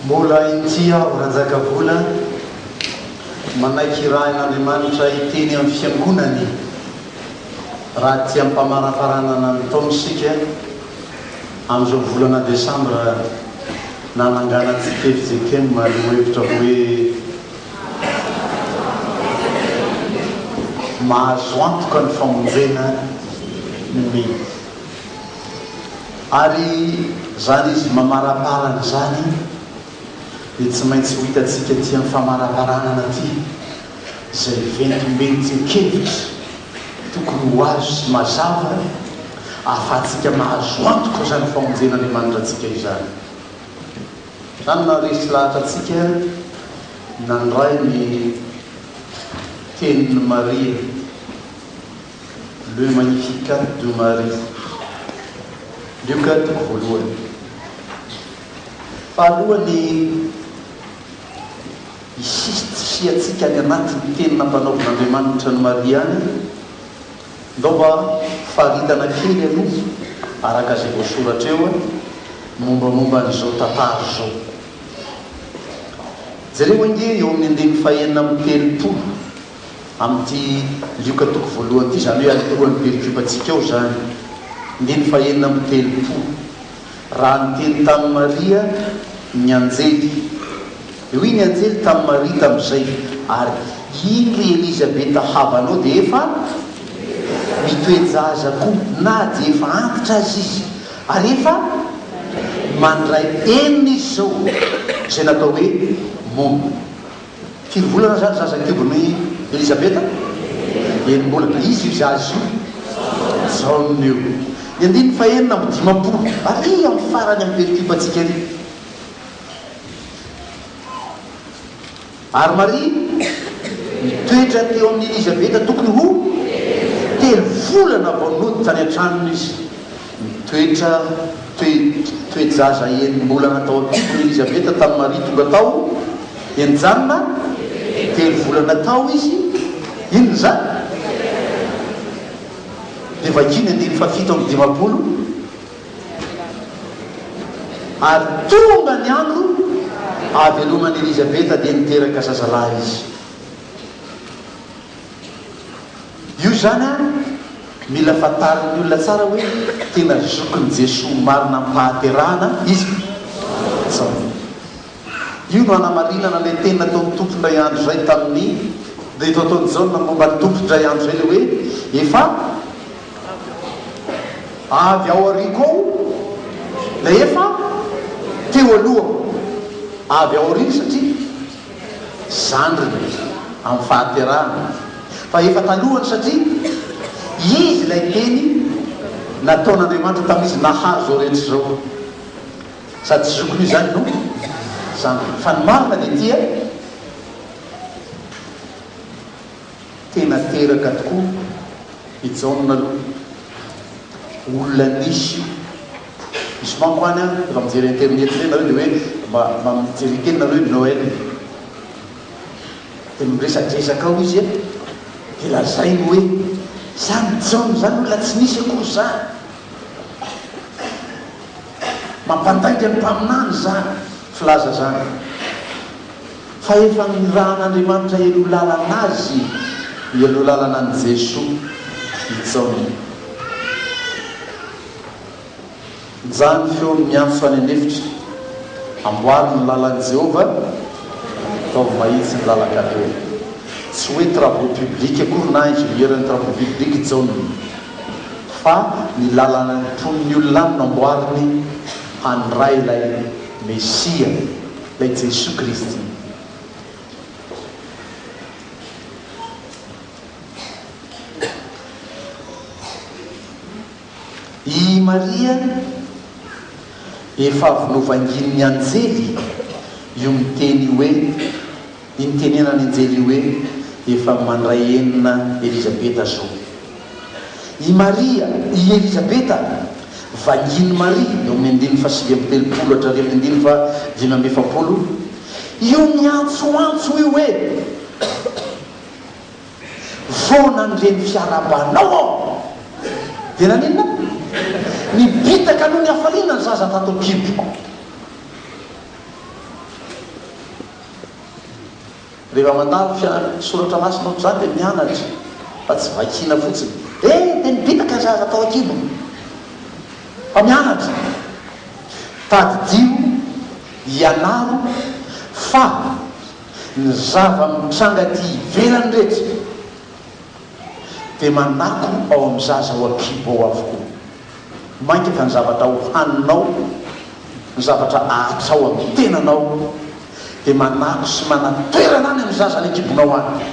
mbola intia ranjaka vola manaiky rahan'Andriamanitra iteny amin'ny fiangonany raha ty ampamarafaranana ny taonysika amin'izao volana desambra nananganatsika efizekema le hevitra hoe mahazo antoka ny famonjena ny meny ary zany izy mamaraparana zany dia tsy maintsy ho hitatsika ty amin'ny famaraparanana ty izay ventimbenitsekevitra tokony ho azo sy mazava ahafahantsika mahazo antoka zany famonjena Andriamanitra atsika izany zany naresy lahatra atsika nandray ny tenin'ny Maria le magnificat de Marie Lukas voalohany fahalohany isisiatsika ny anatin'ny teny nampanaovan'Andriamanitra ny Maria any ndaoba faharitana kely aloha araka izay voasoratra eo mombamomba n'izao tantara zao jereo ange eo amin'ny andiny fahenina amin'ny telopolo amin'ity Lukas voalohany ty zany hoe alohan'ny perikupantsika eo zany andiny fahenina amin'ny telopolo raha niteny tamin'ny Maria ny anjely eo ny anjely tamin'ny Maria tamin'izay ary iny ry Elizabeta havanao dia efa mitoejaza koa na dia efa antitra azy izy ary efa mandray enina izy zao izay natao hoe momba firy volana zany zazakibony Elizabeta enimbolana izy io zazy io zaoniny eo ny andiny fahenina amin'ny dimapolo ary amin'ny farany amin'ny perikupantsika ry ary Maria mitoetra teo amin'ny Elizabeta tokony ho telo volana vao nody tany an-tranony izy mitoetra toejaza enimbolana tao akibony Elizabeta tamin'ny Maria tonga tao enjanona telo volana tao izy inony zany dia vakiny andiny fafito amin'ny dimapolo ary tonga ny andro avy aloman'ny Elizabeta dia niteraka zazalahy izy io zany a mila fantarin'ny olona tsara hoe tena zokiny Jesosy marina mpahaterahana izy io no anamarinana le tena ataon'ny tompondray andro zay tamin'ny dia eto ataon'izao na momba ny tompondray andro zay le hoe efa avy ao ariko ao la efa teo aloha avy ao ariko satria zandriny amin'ny fahaterahana fa efa talohany satria izy lay teny nataon'Andriamanitra tamin'izy nahazo rehetra zao sady tsy zokony io zany no zany fa ny marina dia tia tena teraka tokoa ijaonina aloha olona nisy misy manko any a efa mijery internet reny nareo dia hoe mijery kely nareo Noël dia miresadresaka ao izy dia lazainy hoe zany jaona zany olona tsy nisy akory zany mampandainga ny mpaminany zany filaza zany fa efa nirahan'Andriamanitra elo lalana azy elo lalana ny Jesosy ijaona zany feo miantso any anefitra amboary ny lalan'i Jehova ataovy mahitsy ny lalakadeo tsy hoe travaux publics akory na ingénieur-ny travaux publics jaona fa ny lalana ny mponiny olona any no amboariny handray ilay Mesia ilay Jesosy Kristy i Maria efa avy novangin'ny anjely io miteny hoe nitenenany anjely hoe efa mandray enina Elizabeta zao i Maria i Elizabeta vanginy Maria eo amin'ny andiny fa sivy amby telopolo hatrary amin'ny andiny fa dimy amby efapolo io miantsoantso io hoe vona nireny fiarabanao ao dia nanenina nibitaka noho ny hafaliana ny zaza tato kibo rehefa mandalo soratra masinao zany dia mianatra fa tsy vakina fotsiny dia mibitaka zaza atao akibo fa mianatra tadidio ianaro fa ny zava-mitranga ty ivelany rehetra dia manako ao amin'ny zaza ho akibo ao avokoa mainka fa ny zavatra hohaninao ny zavatra ahatrao amin'ny tenanao dia manako sy manatoerana any amin'ny zaza ny akibonao any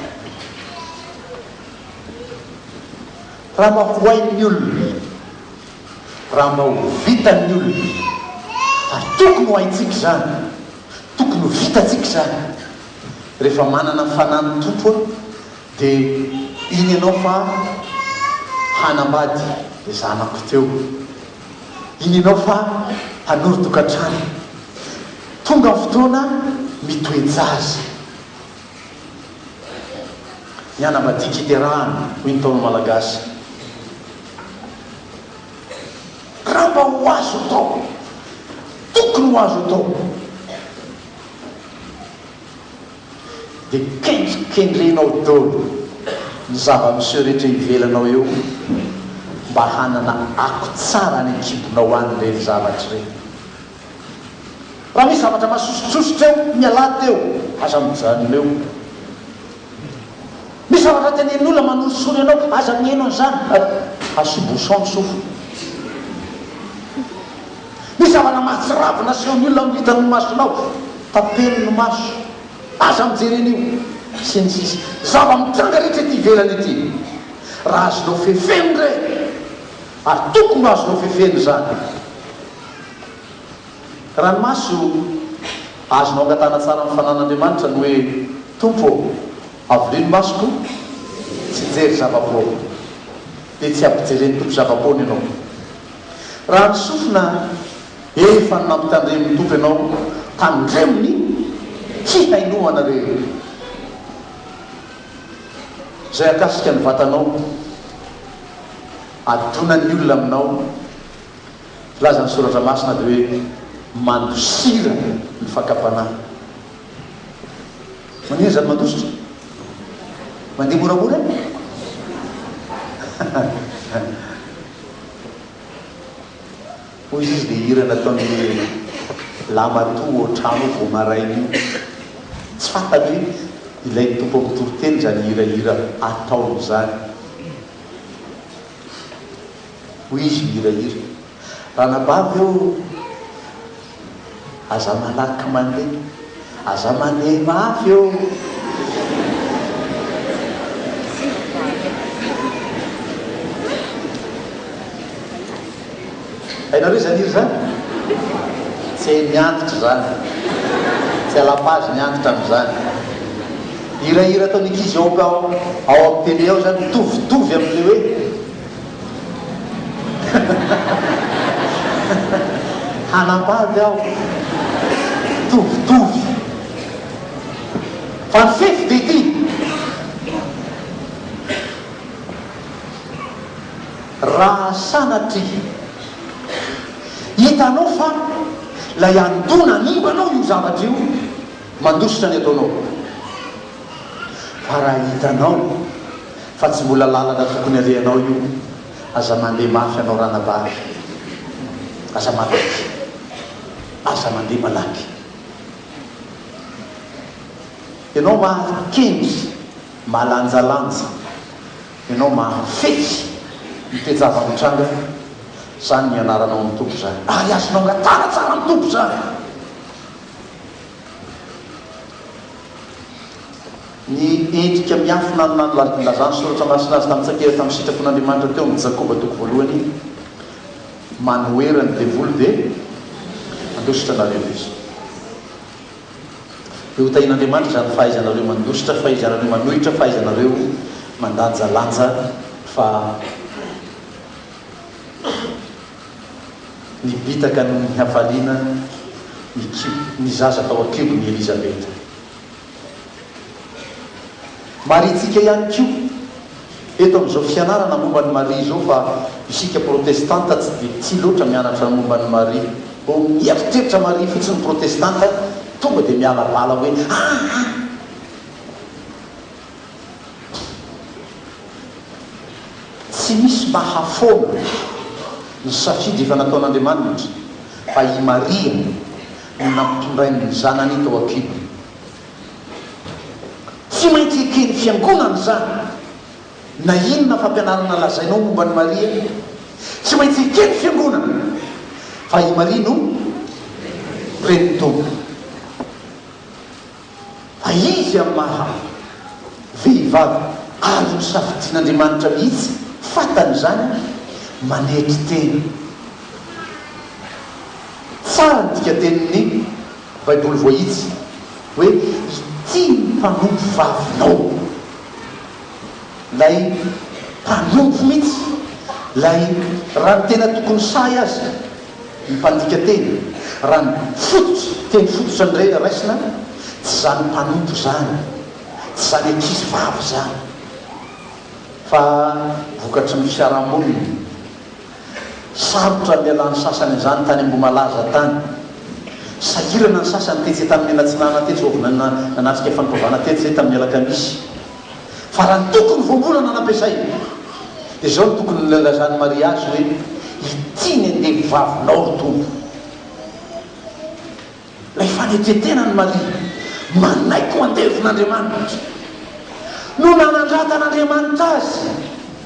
raha mahoain'ny olona raha mahovitany olona fa tokony ho haintsika zany tokony ho vitatsika zany rehefa manana fanany tompo dia iny ianao fa hanambady dia zanako teo iny ianao fa hanory tokantrano tonga fotoana mitoejazy ny anambadiky iterahany hoy ny taona malagasy raha mba ho azo atao tokony ho azo atao dia kendrikendrenao dolo ny zava-miseho rehetra ivelanao eo mba hanana ako tsara ny akibonao any reny zavatra reny raha misy zavatra masosotrosotra eo mialady teo aza mijanona eo misy zavatra tenen'olona manososolo ianao aza mieno an'izany asobosao ny sofo misy zavatra mahatsiravina seho ny olona mivitan'ny masonao tapeny ny maso aza mijeren'io sy ny sisy zava-mitranga rehetra ty ivelany ity raha azonao fefeny re ary tokony azonao fefeny zany raha ny maso azonao angatana tsara amin'ny fanan'andriamanitra ny hoe tompo avolino masoko tsy jery zava-pony dia tsy ampijereny tompo zava-pony ianao raha ny sofina efa ny nampitandreminy tompo ianao tandremony tsy hainohana reny zay akasika ny vatanao adonan'ny olona aminao laza ny soratra masina dia hoe mandosira ny fakapanahy manino zany mandositra mandeha moramora hoy izy dia hira nataony lamatoa otrano vo marainy io tsy fantany hoe ilay tompo amitoriteny zany hirahira ataony zany hoy izy hirahira raha nabavy eo aza malaky mandeha aza mandeha mafy eo hainareo zany iry zany tsy niantitra zany tsy alapazy niantitra am'izany hirahira ataony ankizy ao amin'ny tele ao zany mitovitovy amin'le hoe hanambady aho tovitovy fa ny fefy dia ity raha sanatry hitanao fa lay andona nimbanao io zavatra io mandositra ny ataonao fa raha hitanao fa tsy mbola lalana tokony alehanao io aza mandeha mafy anao ranabary aza malaky aza mandeha malaky ianao mahakendry malanjalanja ianao mahafety mipejava mitranga zany ny anaranao amin'ny tompo zany ary azonao ngatara tsara amin'ny tompo zany ny endrika miafina nlazany soratra masina azy tamin'ntsakera tamin'ny sitrafon'andriamanitra teo amin'ny jakoba toko voalohany manoerany devolo dia mandositra nareo izy dia hotahin'andriamanitra zany fahaizanareo mandositra fahaizanareo manohitra fahaizanareo mandanjalanja fa nibitaka ny hafaliana ny zaza tao akibo ny Elizabeta maritsika ihany ko eto amin'izao fianarana momba ny Maria zao fa isika protestanta tsy dia tsy loatra mianatra momba ny Maria mieritreritra Maria fotsiny protestanta tonga dia mialabala hoe tsy misy mba hafona ny safidy efa nataon'Andriamanitra fa i Maria no nampitondrainy zanany tao akiliny. Tsy maintsy ekeny fiangonana zany, na inona fampianarana lazainao momba ny Maria, tsy maintsy ekeny fiangonana fa i Maria no reny tompo. Fa izy amin'ny maha vehivavy azo ny safidian'Andriamanitra mihitsy, fatany zany manetry tena. Tsara ny dika tenin'ny baiboly voahitsy hoe ity ny mpanompo vavinao, lay mpanompo mihitsy, lay raha ny tena tokony say azy ny mpandika teny, raha ny fototsy teny fototsy andray raisina, tsy zany mpanompo zany, tsy zany ankizy vavy zany, fa vokatry ny fiarahamonina. Sarotra ny alany sasany izany tany Ambomalaza tany, sahirana ny sasany tetsy tamin'ny Alatsinana tetsy nanatrika fanovana tetsy zay tamin'ny Alakamisy. Fa raha ny tokony voambolana nampiasaina dia zao ny tokony lalazany Maria azy hoe ity ny andeha vavinao ry tompo. Lay fanetretena ny Maria manaiko andevin'Andriamanitra no nanandrantan'Andriamanitra azy,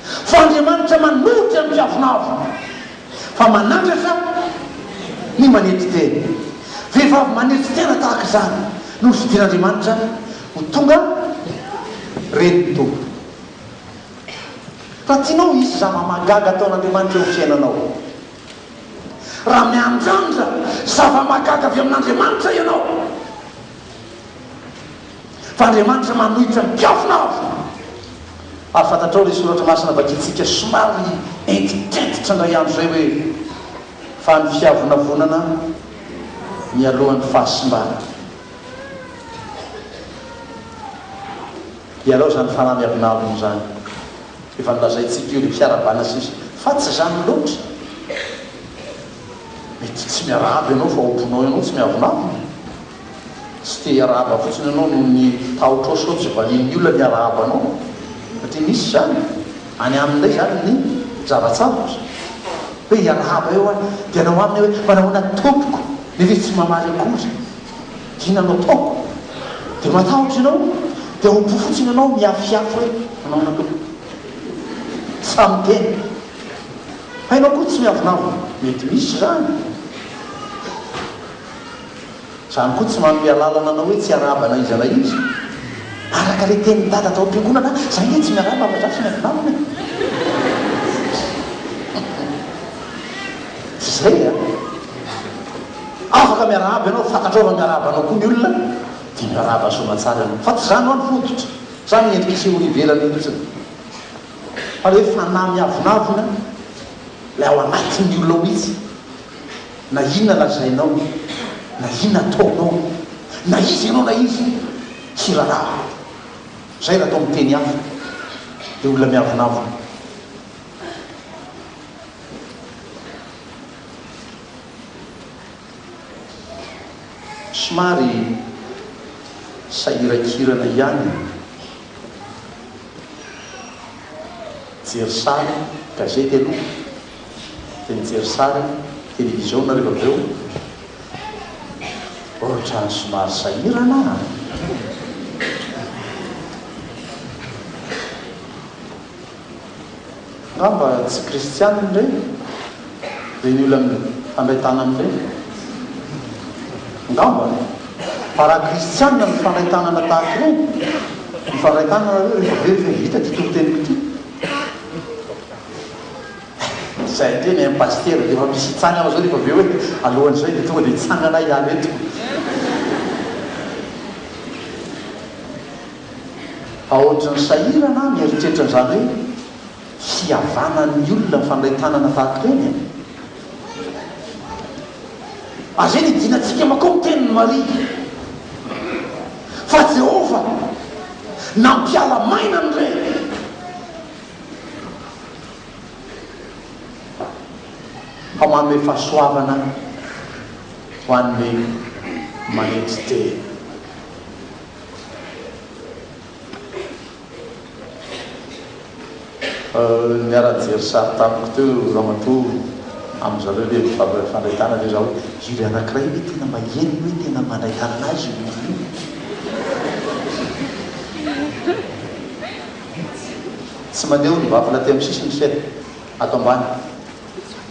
fa Andriamanitra manoty amin'ny fiavinavy, fa manandratra ny manetry tena. Vehivavy manetry tena tahaka izany no fidian'Andriamanitra ho tonga reny tompo. Raha tianao hisy zava-magaga ataon'Andriamanitra eo fiainanao, raha miandrandra zava-magaga avy amin'Andriamanitra ianao, fa Andriamanitra manohitra mpiavinavy. Ary fantatrao ilay soratra masina vakitsika somary entitentitra indray andro zay hoe fa ny fiavonavonana mialohan'ny fahasimbana. Ialao zany fanamiavinaviny zany, efa nilazaitsika io le fiarabana sisy, fa tsy zany loatra. Mety tsy miarahaba ianao fa omponao ianao tsy miavinavina, tsy te hiarahaba fotsiny ianao no ny tahotra ao sao tsy valin'ny olona miarahabanao, satria misy zany any amin'ilay zany ny zava-tsavotra hoe hiarahaba eo a dia anao aminy hoe manahoana tompoko nefa tsy mamaly akory, dinanao taoko dia matahotra ianao dia ompo fotsiny ianao miafiafy hoe manahoana tompoko samy tena, hainao koa tsy miavinavina. Mety misy zany zany koa tsy manome alalana anao hoe tsy arahaba na izy na izy, araka le teny dada atao am-piangonana zay hoe tsy miarahaba fa za tsy miavinavina. Tsy zay afaka miarahaba ianao, fantatrao fa miarahaba anao koa ny olona dia miarahaba somatsara ianao, fa tsy zany ho any fototra zany endrika iseho ivelany fotsiny, fa le hoe fanahy miavinavina lay ao anatin'ny olona ao mihitsy, na inona lazainao, na inona ataonao, na izy ianao na izy tsy raharaha. Zay raha atao miteny hafa dia olona miavinavina. Somary sahirakirana ihany jery sary gazety aloha dia mijery sary télévision na rehefa avy eo ohatrany somary sahirana. Ngamba tsy kristiana indray reny olona fandraitana amin'ireny, ngamba fa raha kristiana ny fandraitanana tahaka ireny, ny fandraitanana rehefa vita ty tokoteniko ity zay teny amin'ny pastera dia efa misy hitsangana zao rehefa aveo hoe alohan'izay dia tonga dia hitsangana ihany eto. Ohatrany sahirana mieritreritra n'izany hoe fihavanan'ny olona ny fandraitanana tahaka ireny. Azay ny dinantsika makao tenin'ny Maria fa Jehova nampiala maina an'ireny, fa manome fahasoavana ho an'ilay manetry tena. niara-jery sary tamiko teo ramatoa amin'izareo le fandraitana le zao iry anankiray hoe tena maheno hoe tena mandraitana anazy io tsy mandeho ny vavina ty amin'ny sisiny sy ato ambany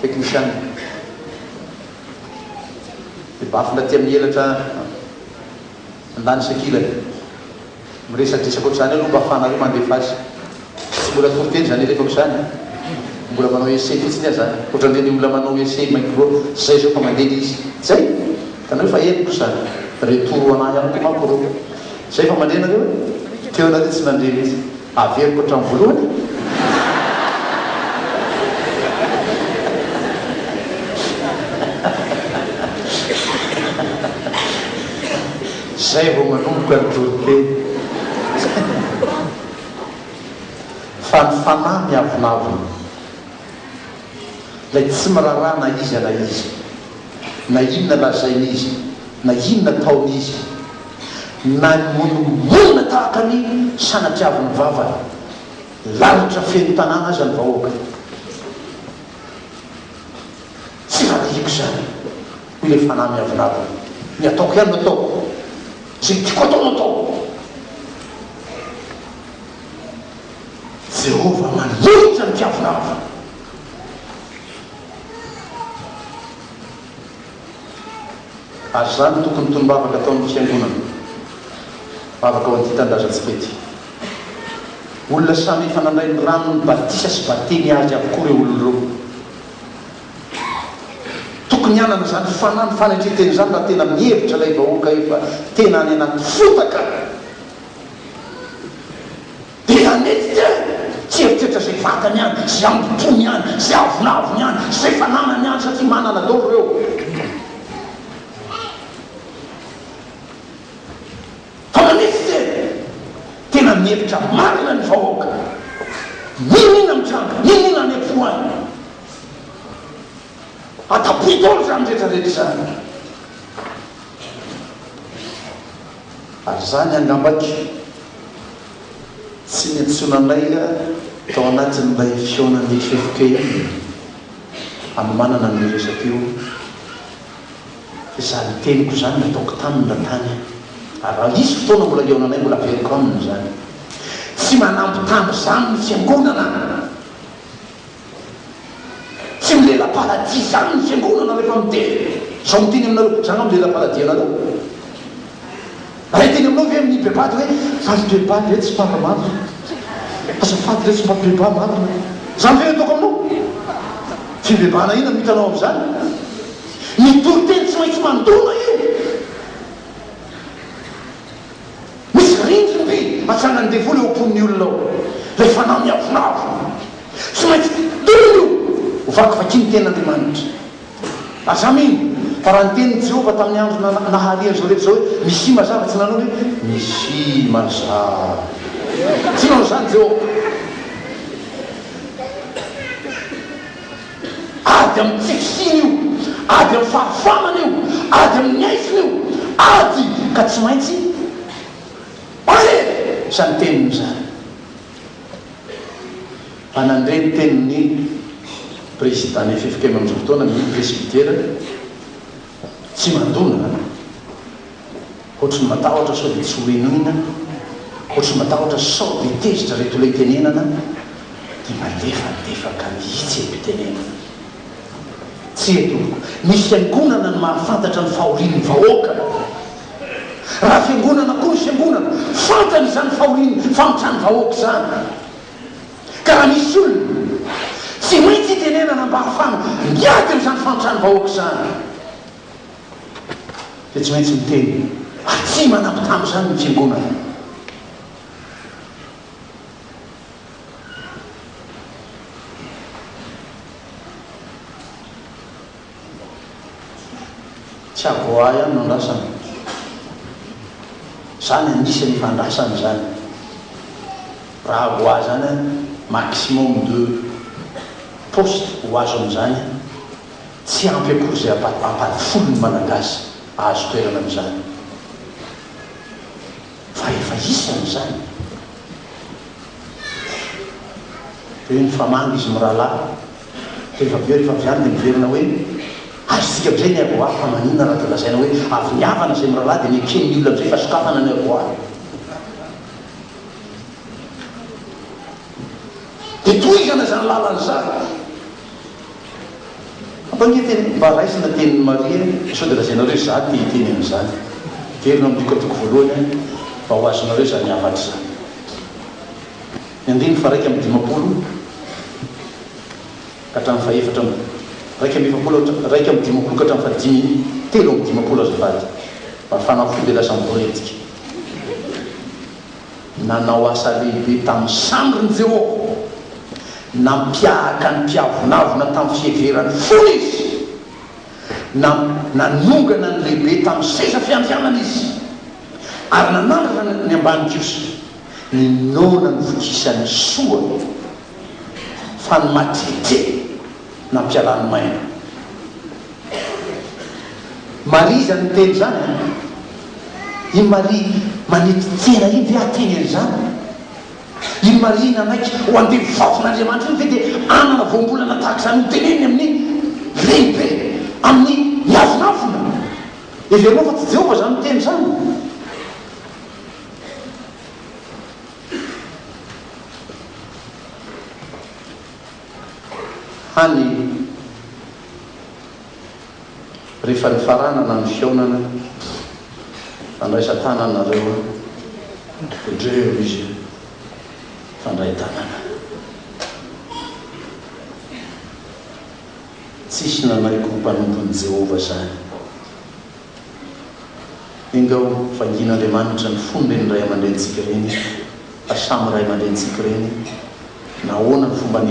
teknisiana de vavina ty amin'ny elatra andany sakilany miresadresaka ohatr'izany aloha mba afanareo mandefa azy tsy mbola toroteny zany elefako zany mbola manao essai fotsiny azy zany ohatrandre ny olona manao essai micro zay zao fa mandeha izy zay tanao fa eniko zany retoro anahy ihany ko manko reo zay fa mandre nareo teo anareo tsy nandreny izy averiko hatramin'ny voalohany zay vao manomboka ny toroteny fa ny fanahy miavonavona lay tsy mirarana izy ana izy na inona lazainy izy na inona taony izy na monomonina tahaka ny sanatriaviny vavany lalitra feno tanàna azy ny vahoaka tsy rarahiko zany ho le fanahy miavonavona ny ataoko ihany no ataoko zay tiako atao no atao Jehova manolotra ny mpiavonavona ary zany tokony tonombavaka ataon'ny fiangonana bavaka ao an'ity-tandazatsika ity olona samy efa nandray ny rano ny batisa sy bateny azy avokoa reo olona reo tokony anana zany fanany fanatreteny zany raha tena mihevitra lay vahoaka efa tena any anaty fotaka de anety tsy eritretra zay vatany any zay ambotony any zay avonavony any zay fananany any satria manana dolo reo fa manety tena mihevitra marina ny vahoaka ninina mitranga ninina ny apoany atapoitolo zany rehetrarehetra zany ary zany angambaky tsy niantsonanay tao anatin'ilay fionany fefoke amin'ny manana ny resaka io zany teniko zany nataoko taminy la tany ary raha isy fotoana mbola ionanay mbola veriko aminy zany tsy manampy tamy zany ny fiangonana tsy milela-paladia zany ny fiangonana rehefa miteny zao miteny aminareo zany ao milela-paladia anareo raha teny aminao ve amin'ny bebady hoe faly bebady re tsy mpandramaro azafady re tsy mpabeba marina zany ve ataoko aminao fibebana ina mitanao am'zany mitory teny tsy maintsy mandona io misy rindriny atsanany devoly eo ampon'ny olonao lay fanahy miavonavo tsy maintsy dono io hovaky vakiny ten'andriamanitra azaminy fa raha ny tenin'i Jehova tamin'ny andro nahariany zao rehetra zao hoe misy mazava tsy nanao hoe misy mazava tsy nanao zany Jehova ady amin'ny tsikisiny io ady amin'ny fahafanana io ady amin'ny aisiny io ady ka tsy maintsy ale zany teniny zany fa nandreny tenin'ny président ny fefokemy amin'izao fotoana ny presbytera tsy mandona ohatrany matahotra sao de tsy horenina ohatrany matahotra sao de tezitra reto ilay tenenana de malefadefaka mihitsy epitenenana tsy eto misy fiangonana ny mahafantatra ny fahorian'ny vahoaka raha fiangonana koa ny fiangonana fantany zany fahoriany famotrany vahoaka zany ka raha misy olona tsy maintsy itenenana mba hafana miady am'zany famotrany vahoaka zany de tsy maintsy miteny tsy manampy tamy zany ny fiangonana tsy avo ahy ihany no andrasana zany anisany fandrasana zany raha avo ahy zany maximum de poste ho azo am'zany tsy ampy akory zay ampady folo ny malagasy azo toerana am'zany fa efa isany zany hoe mifamangy izy mirahalahy rehefa viany dia miverina hoe azosika amizay ny aboa fa manina raha tolazaina hoe avy niavana zay mirahalahy dia niekeny olona amizay fa sokafana ny aboa dia toizana zany lalan'izany ampangiteny mba raisina tenin'ny Maria sao dia lazainareo za te hiteny amin'izany verina midika toko voalohany mba ho azonareo zany avatra zany ny andiny fa raika amin'ny dimapolo ka hatramin'ny faefatra raika amin'ny dimapolo ka hatramin'ny fadimy telo amin'ny dimapolo azafady mafana fo dia lasa miboretika nanao asa lehibe tamin'ny sambony Jehovah nampiahaka ny mpiavonavona tamin'ny fieverany folo izy nanongana ny lehibe tamin'ny seza fiantianana izy ary nanandrana ny ambany kosa ninona ny vokisany soa fa ny matete nampialany maina Maria zany teny zany i Maria manety tena iny ve ateny an'izany i Maria nanaiky ho andeha vafon'Andriamanitra iny ve dia anana voambolana tahaka izany hoteneniny amin'ny lehibe amin'ny miavonavona everinao fa tsy Jehovah zany teny zany hany rehefa nifaranana ny fiaonana fandraisan-tananareo dreo izy fandray-tanana tsisy nanaiko mpanompon'i Jehovah zany ingao fangin'Andriamanitra ny fomba ny ray aman-drentsika reny fa samy ray aman-drentsika reny nahoana ny fomba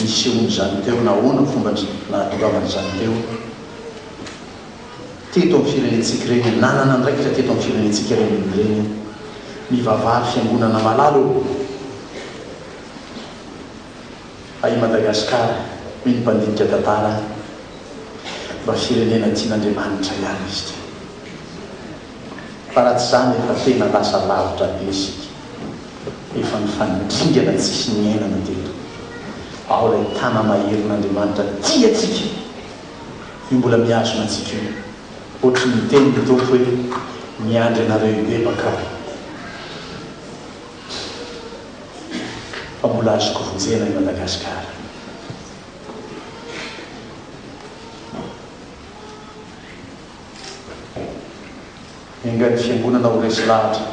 nisehony zany teo nahoana ny fomba nahatongavany zany teo teto amin'ny firenentsika reny nanana ndraikitra teto amin'ny firenentsika reny mivavary fiangonana malalo ai Madagasikara mino mpandinika tantara mba firenena tian'Andriamanitra ihany izy ty fa raha tsy zany efa tena lasa lavitra be isika efa mifanindringana tsisy ny ainana teto ao lay tana maherin'Andriamanitra tiatsika io mbola miazona antsika io ohatry ny teny ny tompo hoe miandry anareo bebaka fa mbola azoko vonjena i Madagasikara engany fiangonana ho resy lahatra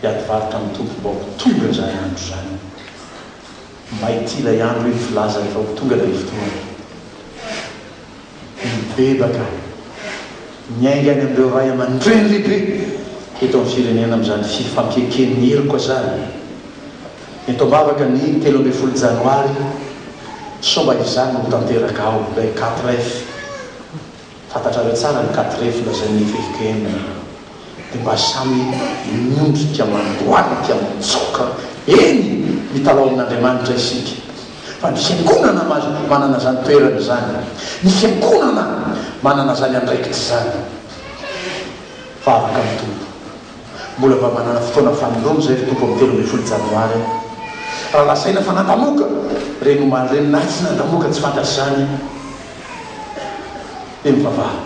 hiady varitra amin'ny tompo mba ho tonga zany andro zany maity ilay andro hoe filaza rehefa ho tonga ilay fotoana mibebaka miainga any amin'ireo ray aman-dreny lehibe eto amin'ny firenena amin'izany fifampiekeny heriko zany eto ambavaka ny 13 janoary so mba izany no tanteraka ao ilay 4F fantatrareo tsara ny 4F lazany fefikeny dia mba samy miondrika mandoalika mitsoka eny mitalao amin'Andriamanitra isika fa ny fiangonana manana zany toerana zany ny fiangonana manana zany andraikitra zany fa afaka amin'ny tompo mbola mba manana fotoana fanoloana zay tompo amin'ny 13 janoary raha lasaina fa nandamoka reny omanyreny na tsy nandamoka tsy fantatry zany dia mivavaha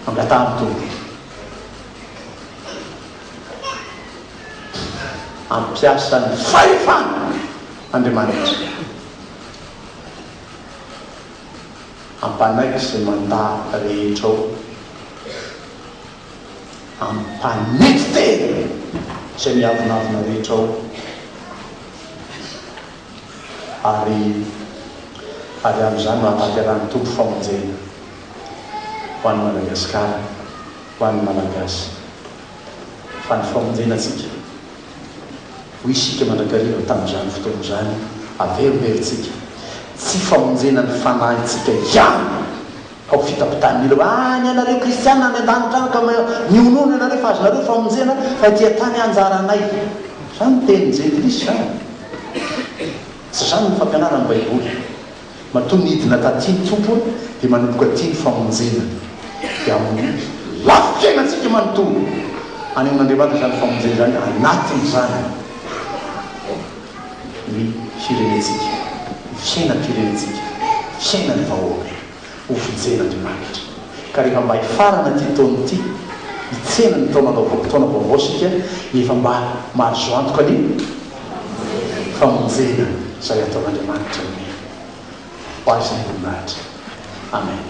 angata amin'ny tompo ampiasa ny fahefana Andriamanitra ampanaiky zay manda rehetra ao ampanety tena zay miavonavona rehetra ao ary amin'izany no hampaterahany tompo famonjena ho an'ny Madagasikara ho an'ny Malagasy fa ny famonjena atsika ho isika mandrakariva tamin'izany fotoana zany averimberitsika tsy famonjena ny fanahintsika ihany ao fitapitany mila ny anareo kristianina ny an-danitra ka mionona anareo fa azonareo famonjena fa tia tany anjara anay zany teny Jean-Christ zany tsy zany ny fampianarany Baiboly matoa nidina tatiny tompo dia manomboka tiny famonjena dia amin'ny lafifiainantsika manontolo any amin'Andriamanitra zany famonjena zany anatiny zany ny firenetsika fiaina firenetsika fiaina ny vahoaka hofijen'andriamanitra ka rehefa mba hifarana ty taony ity hitsena ny taona vaovao efa mba marzo antoka ny famonjena zay ataon'andriamanitra ny ho azy ny voninahitra amen